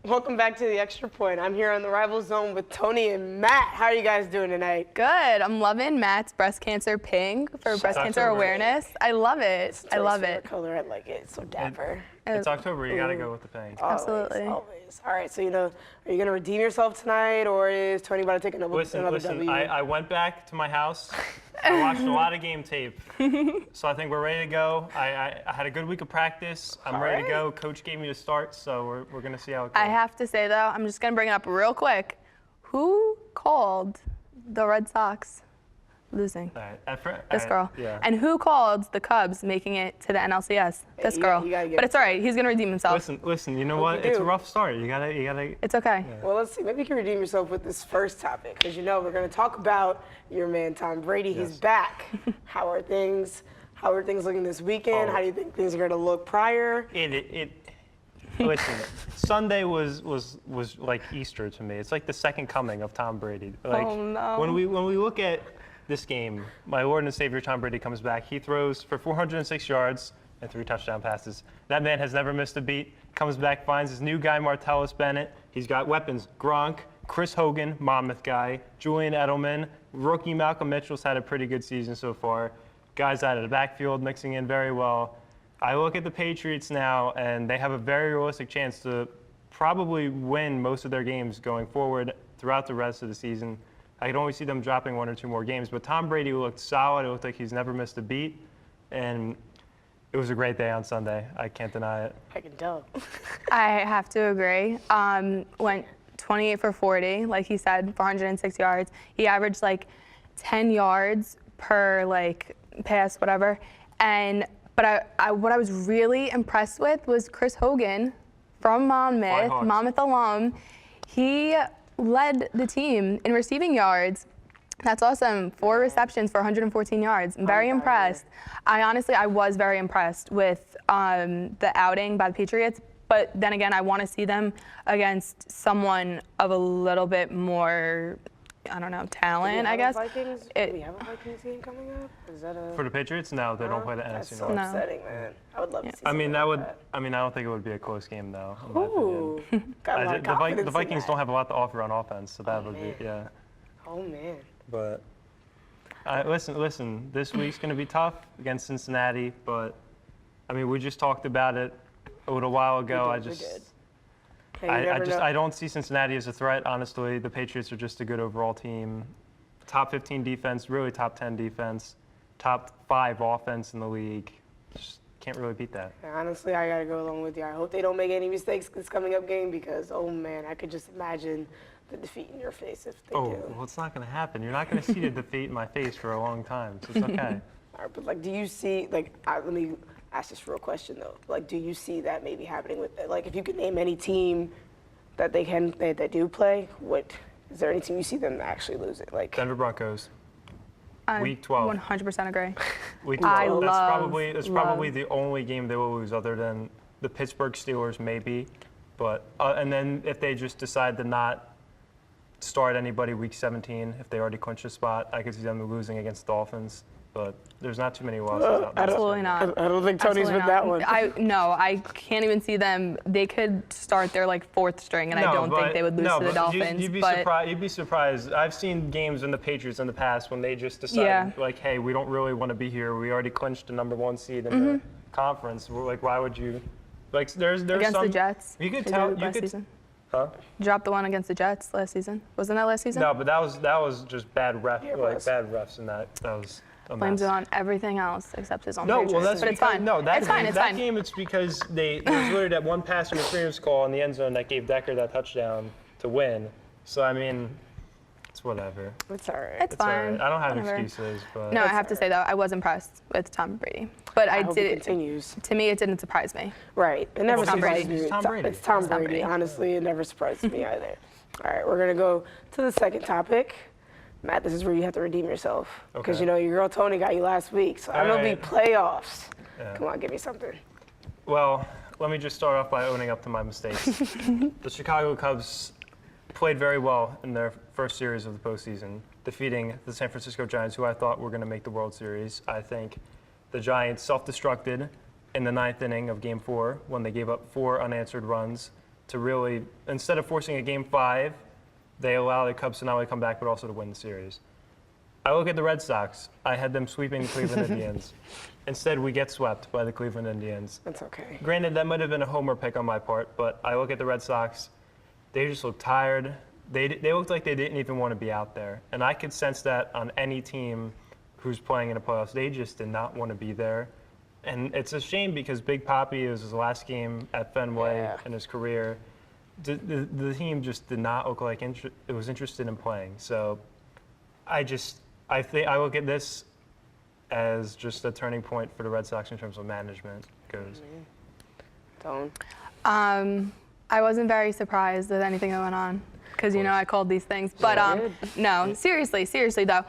Welcome back to the Extra Point. I'm here on the Rival Zone with Tony and Matt. How are you guys doing tonight? Good. I'm loving Matt's breast cancer pink for breast cancer awareness. I love it. I love it. Color, I like it. It's so dapper. It's October. You gotta go with the pink. Absolutely. Always. All right. So are you gonna redeem yourself tonight, or is Tony about to take another W? I went back to my house. I watched a lot of game tape, so I think we're ready to go. I had a good week of practice. I'm ready to go. Coach gave me the start, so we're gonna see how it goes. I have to say though, I'm just gonna bring it up real quick. Who called the Red Sox losing? This girl. Yeah. And who called the Cubs making it to the NLCS? This girl. But it's all right. He's gonna redeem himself. Listen. You know what? It's a rough start. You gotta. It's okay. Yeah. Well, let's see. Maybe you can redeem yourself with this first topic, because we're gonna talk about your man Tom Brady. Yes. He's back. How are things looking this weekend? How do you think things are gonna look prior? Listen, Sunday was like Easter to me. It's like the second coming of Tom Brady. Like, oh no. When we look at this game, my Lord and Savior Tom Brady comes back. He throws for 406 yards and 3 touchdown passes. That man has never missed a beat. Comes back, finds his new guy, Martellus Bennett. He's got weapons: Gronk, Chris Hogan, Monmouth guy, Julian Edelman, rookie Malcolm Mitchell's had a pretty good season so far. Guys out of the backfield mixing in very well. I look at the Patriots now, and they have a very realistic chance to probably win most of their games going forward throughout the rest of the season. I can only see them dropping 1 or 2 more games, but Tom Brady looked solid. It looked like he's never missed a beat, and it was a great day on Sunday. I can't deny it. I can tell. I have to agree. Went 28 for 40, like he said, 406 yards. He averaged like 10 yards per pass, whatever. But what I was really impressed with was Chris Hogan from Monmouth alum. He led the team in receiving yards. That's awesome. 4 receptions for 114 yards. I'm very impressed. I was very impressed with the outing by the Patriots. But then again, I want to see them against someone of a little bit more, I don't know, talent, I guess. Do we have a Vikings game coming up? Is that For the Patriots? No, they don't play the NFC That's so North. upsetting, man. I would love to see I that. don't think it would be a close game, though. Ooh. Got a lot of confidence The Vikings in don't have a lot to offer on offense, so that would be, yeah. Oh, man. But listen. This week's going to be tough against Cincinnati, but we just talked about it a little while ago. I don't see Cincinnati as a threat. Honestly, the Patriots are just a good overall team. Top 15 defense, really top 10 defense, top 5 offense in the league. Just can't really beat that. Honestly, I gotta go along with you. I hope they don't make any mistakes this coming up game, because oh man, I could just imagine the defeat in your face if they do. Well, it's not going to happen. You're not going to see the defeat in my face for a long time, so it's okay. All right, but do you see let me ask this real question though. Do you see that maybe happening with if you could name any team that they do play, is there any team you see them actually losing? Denver Broncos. Week 12. 100% agree. Week 12. That's probably the only game they will lose, other than the Pittsburgh Steelers maybe. But and then if they just decide to not start anybody week 17, if they already clinched a spot, I could see them losing against the Dolphins. But there's not too many losses out there. Absolutely not. I don't think Tony's with that one. I can't even see them. They could start their 4th string, and I don't think they would lose to the Dolphins. You'd be surprised. I've seen games in the Patriots in the past when they just decide, hey, we don't really want to be here. We already clinched the number 1 seed in the conference. We're why would you? There's against some, the Jets. You could tell. Season. Huh? Dropped the one against the Jets last season. Wasn't that last season? No, but that was just bad bad refs, and that was. Blames it on everything else except his own Patriots. Well, but it's fine. No, it's fine. That game, it's because there was literally that one pass interference call in the end zone that gave Decker that touchdown to win. So, it's whatever. It's all right. It's fine. All right. I don't have excuses, but. No, I have to say, though, I was impressed with Tom Brady. But I hope did. It continues. To me, it didn't surprise me. Right. It never surprised me. It's Tom Brady. It's Tom Brady. Honestly, it never surprised me either. All right, we're going to go to the second topic. Matt, this is where you have to redeem yourself. Because, your girl Tony got you last week. So I know it'll be playoffs. Yeah. Come on, give me something. Well, let me just start off by owning up to my mistakes. The Chicago Cubs played very well in their first series of the postseason, defeating the San Francisco Giants, who I thought were going to make the World Series. I think the Giants self-destructed in the 9th inning of Game 4 when they gave up 4 unanswered runs to really, instead of forcing a Game 5, they allow the Cubs to not only come back but also to win the series. I look at the Red Sox. I had them sweeping the Cleveland Indians. Instead, we get swept by the Cleveland Indians. That's okay. Granted, that might have been a homer pick on my part, but I look at the Red Sox. They just look tired. They looked like they didn't even want to be out there. And I could sense that on any team who's playing in the playoffs. They just did not want to be there. And it's a shame because Big Papi, it was his last game at Fenway in his career. The team just did not look like it was interested in playing. So I think I look at this as just a turning point for the Red Sox in terms of management goes. Don't. I wasn't very surprised with anything that went on because I called these things. But no, seriously though.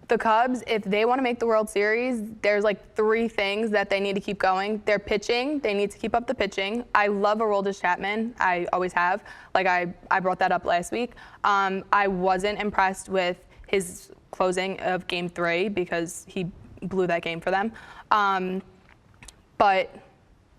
The Cubs, if they want to make the World Series, there's like 3 things that they need to keep going. Their pitching, they need to keep up the pitching. I love Aroldis Chapman. I always have. Like I brought that up last week. I wasn't impressed with his closing of Game 3 because he blew that game for them. But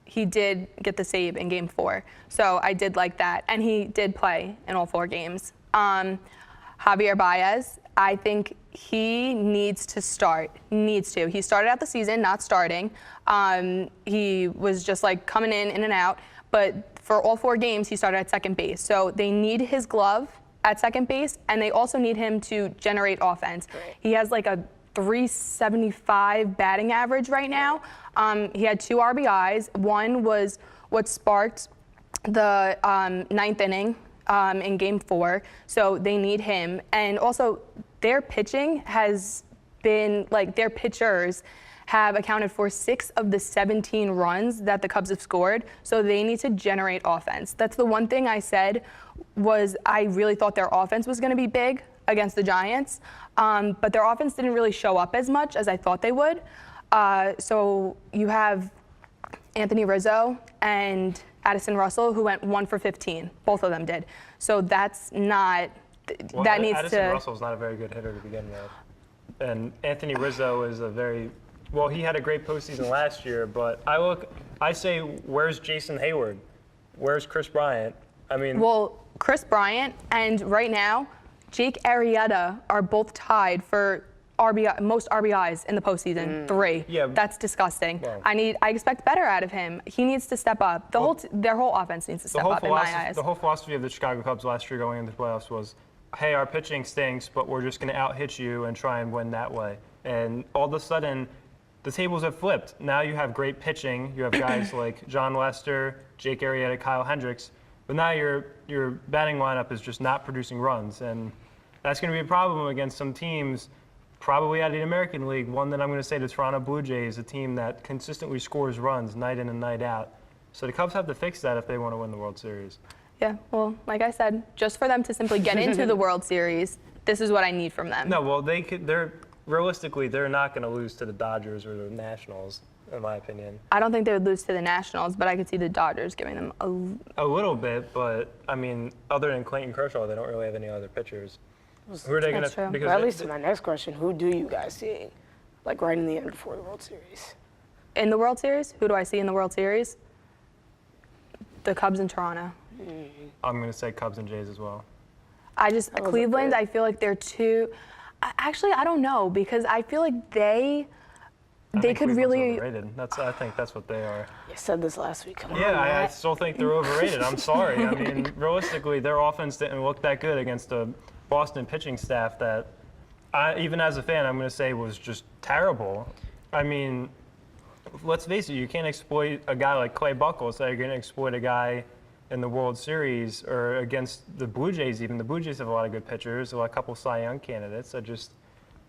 he did get the save in Game 4. So I did like that. And he did play in all 4 games. Javier Baez, I think he needs to start. He started out the season not starting. He was just like coming in and out. But for all 4 games, he started at second base. So they need his glove at second base, and they also need him to generate offense. Right. He has like a 375 batting average right now. He had 2 RBIs. One was what sparked the 9th inning in Game 4. So they need him. And also, their pitching has been, like, their pitchers have accounted for 6 of the 17 runs that the Cubs have scored. So they need to generate offense. That's the one thing I said was I really thought their offense was going to be big against the Giants. But their offense didn't really show up as much as I thought they would. So you have Anthony Rizzo and Addison Russell, who went 1 for 15. Both of them did. So that's not. Well, that needs Addison to. Russell's not a very good hitter to begin with, and Anthony Rizzo is a very. Well, he had a great postseason last year, but I say, where's Jason Hayward? Where's Chris Bryant? I mean. Well, Chris Bryant and right now, Jake Arrieta are both tied for most RBIs in the postseason. 3. Yeah. That's disgusting. Well, I expect better out of him. He needs to step up. Their whole offense needs to step up in my eyes. The whole philosophy of the Chicago Cubs last year going into the playoffs was, hey, our pitching stinks, but we're just going to out-hit you and try and win that way. And all of a sudden, the tables have flipped. Now you have great pitching. You have guys like John Lester, Jake Arrieta, Kyle Hendricks. But now your batting lineup is just not producing runs. And that's going to be a problem against some teams, probably out of the American League. One that I'm going to say, the Toronto Blue Jays, a team that consistently scores runs night in and night out. So the Cubs have to fix that if they want to win the World Series. Yeah, well, like I said, just for them to simply get into the World Series, this is what I need from them. No, well, realistically, they're not going to lose to the Dodgers or the Nationals, in my opinion. I don't think they would lose to the Nationals, but I could see the Dodgers giving them a little bit. But I mean, other than Clayton Kershaw, they don't really have any other pitchers. Who are they going to? Well, at least to my next question, who do you guys see, like right in the end before the World Series? In the World Series? Who do I see in the World Series? The Cubs and Toronto. I'm going to say Cubs and Jays as well. Cleveland, I feel like they're too. Actually, I don't know because I feel like they could really. Overrated. I think that's what they are. You said this last week. Come on, I still think they're overrated. I'm sorry. I mean, realistically, their offense didn't look that good against a Boston pitching staff that, even as a fan, I'm going to say was just terrible. I mean, let's face it, you can't exploit a guy like Clay Buchholz, so you're going to exploit a guy in the World Series or against the Blue Jays even. The Blue Jays have a lot of good pitchers, a couple Cy Young candidates. I just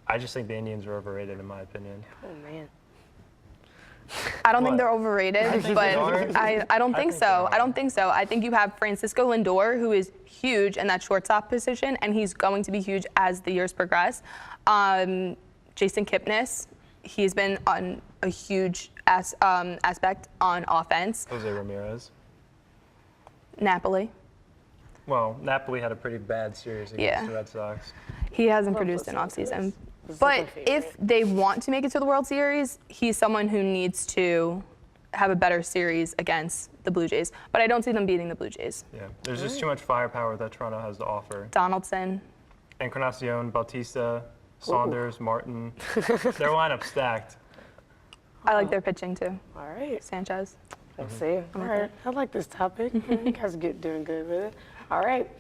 think the Indians are overrated in my opinion. Oh, man. I don't think they're overrated, but I don't think so. I don't think so. I think you have Francisco Lindor, who is huge in that shortstop position, and he's going to be huge as the years progress. Jason Kipnis, he's been on a huge aspect on offense. Jose Ramirez. Napoli. Well, Napoli had a pretty bad series against the Red Sox. He hasn't produced in offseason. But if they want to make it to the World Series, he's someone who needs to have a better series against the Blue Jays. But I don't see them beating the Blue Jays. Yeah, there's just too much firepower that Toronto has to offer. Donaldson. Encarnacion, Bautista, Saunders, Martin. Their lineup's stacked. I like their pitching too. All right. Sanchez. Let's see. All right. I like this topic. You guys are doing good with it. All right.